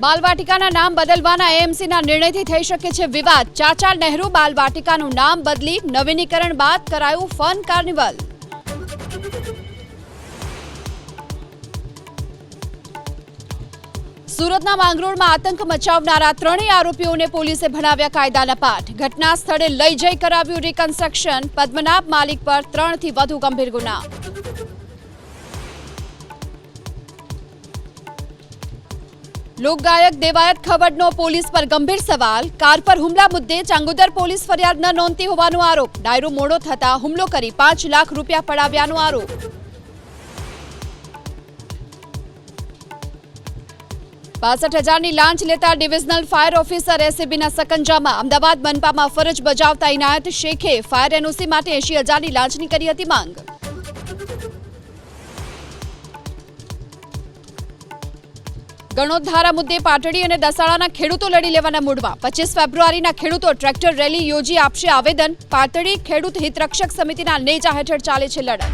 બાલવાટિકાના નામ બદલવાના એએમસીના નિર્ણયથી થઈ શકે છે વિવાદ। ચાચા નહેરુ બાલવાટિકાનું નામ બદલી નવીનીકરણ બાદ કરાયું ફન કાર્નિવલ। સુરતના માંગરોળમાં આતંક મચાવનારા ત્રણેય આરોપીઓને પોલીસે ભણાવ્યા કાયદાના પાઠ। ઘટના સ્થળે લઈ જઈ કરાવ્યું રિકન્સ્ટ્રક્શન। પદ્મનાભ માલિક પર 3થી વધુ ગંભીર ગુના। લોકગાયક દેવાયત ખવડનો પોલીસ પર ગંભીર સવાલ। કાર પર હુમલા મુદ્દે ચાંગોદર પોલીસ ફરિયાદ ન નોંધતી હોવાનો આરોપ। ડાયરો મોડો થતા હુમલો કરી 5 લાખ રૂપિયા પડાવ્યાનો આરોપ। 62,000ની લાંચ લેતા ડિવિઝનલ ફાયર ઓફિસર એસીબીના સકંજામાં। અમદાવાદ મનપામાં ફરજ બજાવતા ઇનાયત શેખે ફાયર એનઓસી માટે 80,000ની લાંચની કરી હતી માંગ। ગણોદધારા મુદ્દે પાટડી અને દસાડાના ખેડૂતો લડી લેવાના મૂડમાં। 25 ફેબ્રુઆરીના ખેડૂતો ટ્રેક્ટર રેલી યોજી આપશે આવેદન। પાટડી ખેડૂત હિતરક્ષક સમિતિના નેજા હેઠળ ચાલે છે લડત।